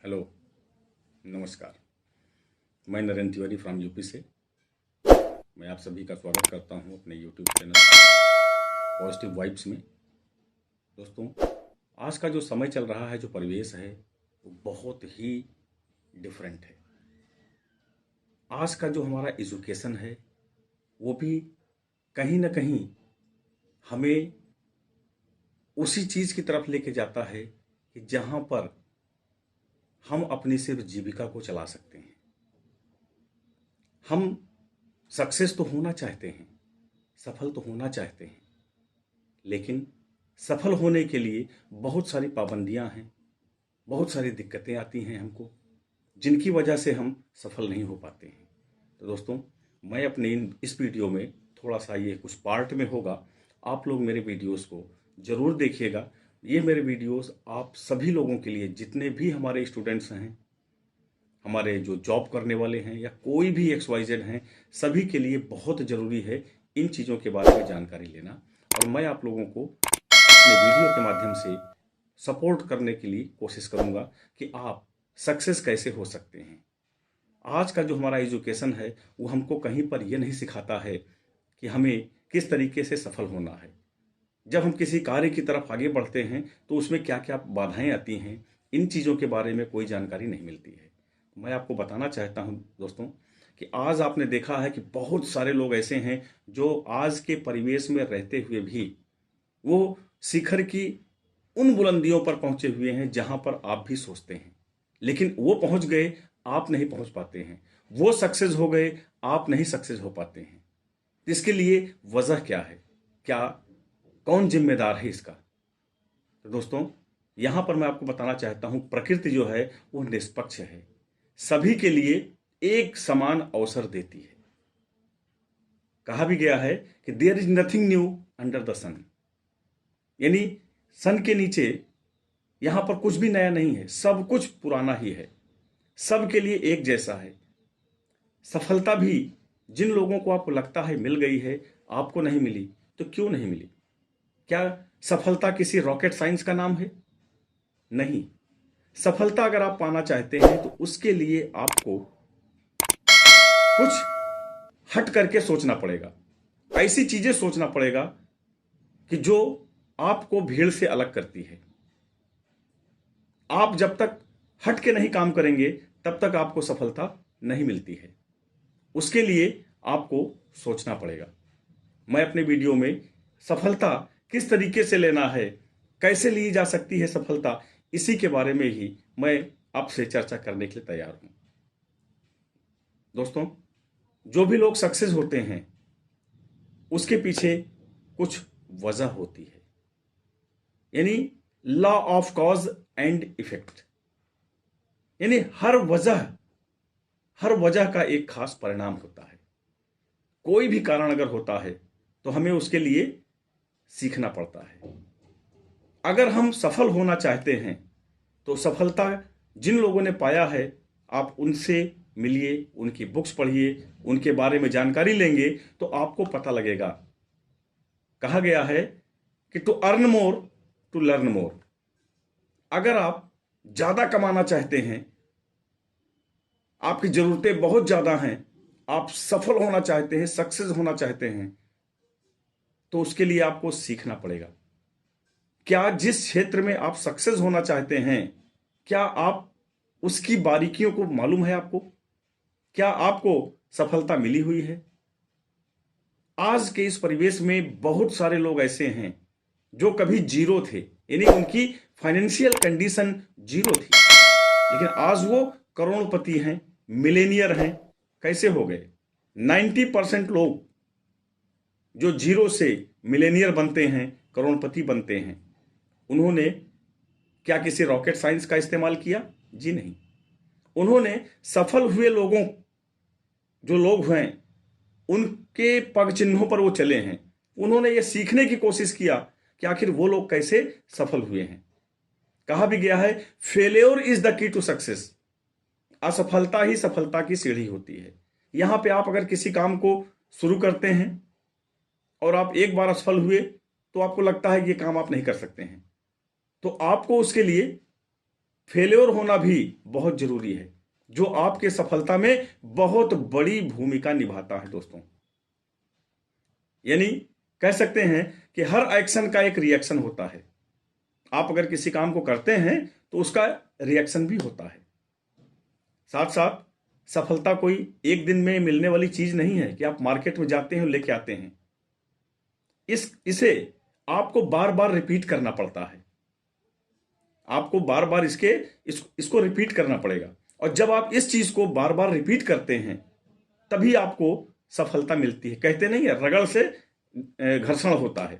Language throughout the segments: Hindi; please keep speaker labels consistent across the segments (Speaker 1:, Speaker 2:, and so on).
Speaker 1: हेलो, नमस्कार। मैं नरेंद्र तिवारी फ्रॉम यूपी से। मैं आप सभी का स्वागत करता हूं अपने यूट्यूब चैनल पॉजिटिव वाइब्स में। दोस्तों, आज का जो समय चल रहा है, जो परिवेश है, वो बहुत ही डिफरेंट है। आज का जो हमारा एजुकेशन है, वो भी कहीं ना कहीं हमें उसी चीज़ की तरफ लेके जाता है कि जहाँ पर हम अपनी सिर्फ जीविका को चला सकते हैं। हम सक्सेस तो होना चाहते हैं, सफल तो होना चाहते हैं, लेकिन सफल होने के लिए बहुत सारी पाबंदियां हैं, बहुत सारी दिक्कतें आती हैं हमको, जिनकी वजह से हम सफल नहीं हो पाते हैं। तो दोस्तों, मैं अपने इस वीडियो में थोड़ा सा ये कुछ पार्ट में होगा, आप लोग मेरे वीडियोस को ज़रूर देखिएगा। ये मेरे वीडियोस आप सभी लोगों के लिए, जितने भी हमारे स्टूडेंट्स हैं, हमारे जो जॉब करने वाले हैं, या कोई भी XYZ हैं, सभी के लिए बहुत ज़रूरी है इन चीज़ों के बारे में जानकारी लेना। और मैं आप लोगों को अपने वीडियो के माध्यम से सपोर्ट करने के लिए कोशिश करूंगा कि आप सक्सेस कैसे हो सकते हैं। आज का जो हमारा एजुकेशन है, वो हमको कहीं पर यह नहीं सिखाता है कि हमें किस तरीके से सफल होना है। जब हम किसी कार्य की तरफ आगे बढ़ते हैं तो उसमें क्या क्या बाधाएं आती हैं, इन चीज़ों के बारे में कोई जानकारी नहीं मिलती है। मैं आपको बताना चाहता हूं दोस्तों कि आज आपने देखा है कि बहुत सारे लोग ऐसे हैं जो आज के परिवेश में रहते हुए भी वो शिखर की उन बुलंदियों पर पहुंचे हुए हैं जहां पर आप भी सोचते हैं, लेकिन वो पहुंच गए, आप नहीं पहुंच पाते हैं। वो सक्सेस हो गए, आप नहीं सक्सेस हो पाते हैं। इसके लिए वजह क्या है, क्या कौन जिम्मेदार है इसका? तो दोस्तों, यहां पर मैं आपको बताना चाहता हूं, प्रकृति जो है वो निष्पक्ष है, सभी के लिए एक समान अवसर देती है। कहा भी गया है कि there is nothing new under the sun, यानी सन के नीचे यहां पर कुछ भी नया नहीं है, सब कुछ पुराना ही है, सबके लिए एक जैसा है। सफलता भी जिन लोगों को आपको लगता है मिल गई है, आपको नहीं मिली, तो क्यों नहीं मिली? क्या सफलता किसी रॉकेट साइंस का नाम है? नहीं। सफलता अगर आप पाना चाहते हैं तो उसके लिए आपको कुछ हट करके सोचना पड़ेगा, ऐसी चीजें सोचना पड़ेगा कि जो आपको भीड़ से अलग करती है। आप जब तक हट के नहीं काम करेंगे, तब तक आपको सफलता नहीं मिलती है। उसके लिए आपको सोचना पड़ेगा। मैं अपने वीडियो में सफलता किस तरीके से लेना है, कैसे ली जा सकती है सफलता, इसी के बारे में ही मैं आपसे चर्चा करने के लिए तैयार हूं। दोस्तों, जो भी लोग सक्सेस होते हैं उसके पीछे कुछ वजह होती है, यानी law of cause and effect, यानी हर वजह का एक खास परिणाम होता है। कोई भी कारण अगर होता है तो हमें उसके लिए सीखना पड़ता है। अगर हम सफल होना चाहते हैं तो सफलता जिन लोगों ने पाया है, आप उनसे मिलिए, उनकी बुक्स पढ़िए, उनके बारे में जानकारी लेंगे तो आपको पता लगेगा। कहा गया है कि to earn more to learn more. अगर आप ज्यादा कमाना चाहते हैं, आपकी जरूरतें बहुत ज्यादा हैं, आप सफल होना चाहते हैं, सक्सेस होना चाहते हैं, तो उसके लिए आपको सीखना पड़ेगा। क्या जिस क्षेत्र में आप सक्सेस होना चाहते हैं, क्या आप उसकी बारीकियों को मालूम है आपको? क्या आपको सफलता मिली हुई है? आज के इस परिवेश में बहुत सारे लोग ऐसे हैं जो कभी जीरो थे, यानी उनकी फाइनेंशियल कंडीशन जीरो थी, लेकिन आज वो करोड़पति हैं, मिलेनियर हैं। कैसे हो गए? 90% लोग जो जीरो से मिलेनियर बनते हैं, करोड़पति बनते हैं, उन्होंने क्या किसी रॉकेट साइंस का इस्तेमाल किया? जी नहीं। उन्होंने सफल हुए लोगों, जो लोग हैं, उनके पग चिन्हों पर वो चले हैं। उन्होंने ये सीखने की कोशिश किया कि आखिर वो लोग कैसे सफल हुए हैं। कहा भी गया है, failure is the key to success. असफलता ही सफलता की सीढ़ी होती है। यहां पे आप अगर किसी काम को शुरू करते हैं और आप एक बार असफल हुए तो आपको लगता है कि ये काम आप नहीं कर सकते हैं, तो आपको उसके लिए फेल्योर होना भी बहुत जरूरी है, जो आपके सफलता में बहुत बड़ी भूमिका निभाता है दोस्तों। यानी कह सकते हैं कि हर एक्शन का एक रिएक्शन होता है। आप अगर किसी काम को करते हैं तो उसका रिएक्शन भी होता है। साथ साथ सफलता कोई एक दिन में मिलने वाली चीज नहीं है कि आप मार्केट में जाते हैं और लेके आते हैं। इसे आपको बार बार रिपीट करना पड़ता है। आपको बार बार इसको रिपीट करना पड़ेगा, और जब आप इस चीज को बार बार रिपीट करते हैं तभी आपको सफलता मिलती है। कहते नहीं है, रगड़ से घर्षण होता है,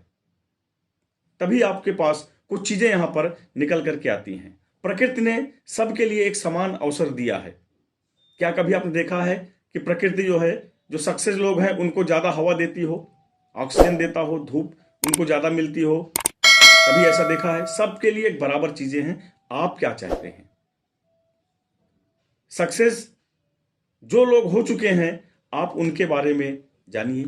Speaker 1: तभी आपके पास कुछ चीजें यहां पर निकल करके आती हैं। प्रकृति ने सबके लिए एक समान अवसर दिया है। क्या कभी आपने देखा है कि प्रकृति जो है, जो सक्सेस लोग हैं उनको ज्यादा हवा देती हो, ऑक्सीजन देता हो, धूप उनको ज्यादा मिलती हो? कभी ऐसा देखा है? सबके लिए एक बराबर चीजें हैं। आप क्या चाहते हैं? सक्सेस जो लोग हो चुके हैं, आप उनके बारे में जानिए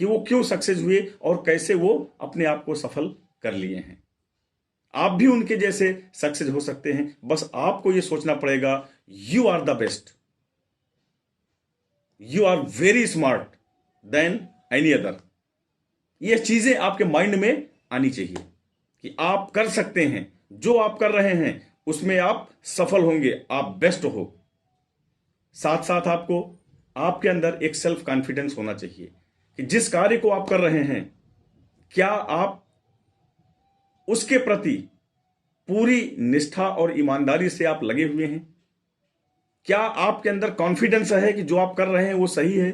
Speaker 1: कि वो क्यों सक्सेस हुए और कैसे वो अपने आप को सफल कर लिए हैं। आप भी उनके जैसे सक्सेस हो सकते हैं। बस आपको ये सोचना पड़ेगा, you are the best, you are very smart then any other. ये चीजें आपके माइंड में आनी चाहिए कि आप कर सकते हैं, जो आप कर रहे हैं उसमें आप सफल होंगे, आप बेस्ट हो। साथ साथ आपको आपके अंदर एक सेल्फ कॉन्फिडेंस होना चाहिए कि जिस कार्य को आप कर रहे हैं, क्या आप उसके प्रति पूरी निष्ठा और ईमानदारी से आप लगे हुए हैं? क्या आपके अंदर कॉन्फिडेंस है कि जो आप कर रहे हैं वो सही है?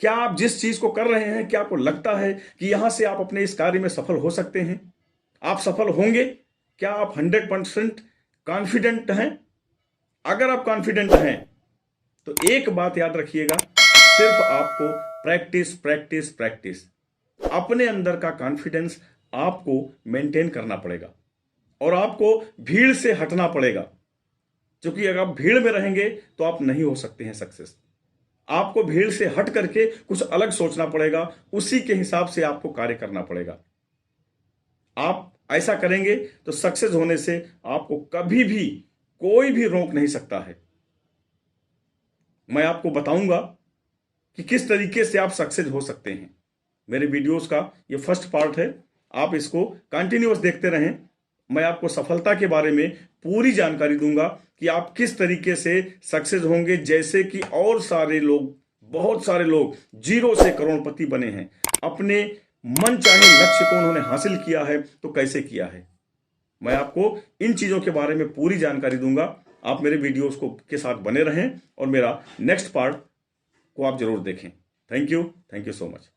Speaker 1: क्या आप जिस चीज को कर रहे हैं, क्या आपको लगता है कि यहां से आप अपने इस कार्य में सफल हो सकते हैं? आप सफल होंगे? क्या आप 100% कॉन्फिडेंट हैं? अगर आप कॉन्फिडेंट हैं तो एक बात याद रखिएगा, सिर्फ आपको प्रैक्टिस प्रैक्टिस प्रैक्टिस, अपने अंदर का कॉन्फिडेंस आपको मेंटेन करना पड़ेगा और आपको भीड़ से हटना पड़ेगा। क्योंकि अगर आप भीड़ में रहेंगे तो आप नहीं हो सकते हैं सक्सेस। आपको भीड़ से हट करके कुछ अलग सोचना पड़ेगा, उसी के हिसाब से आपको कार्य करना पड़ेगा। आप ऐसा करेंगे तो सक्सेस होने से आपको कभी भी कोई भी रोक नहीं सकता है। मैं आपको बताऊंगा कि किस तरीके से आप सक्सेस हो सकते हैं। मेरे वीडियोस का ये फर्स्ट पार्ट है, आप इसको कंटिन्यूअस देखते रहें। मैं आपको सफलता के बारे में पूरी जानकारी दूंगा कि आप किस तरीके से सक्सेस होंगे। जैसे कि और सारे लोग, बहुत सारे लोग जीरो से करोड़पति बने हैं, अपने मन चाहे लक्ष्य को उन्होंने हासिल किया है, तो कैसे किया है। मैं आपको इन चीजों के बारे में पूरी जानकारी दूंगा। आप मेरे वीडियोस को के साथ बने रहें और मेरा नेक्स्ट पार्ट को आप जरूर देखें। Thank you so much.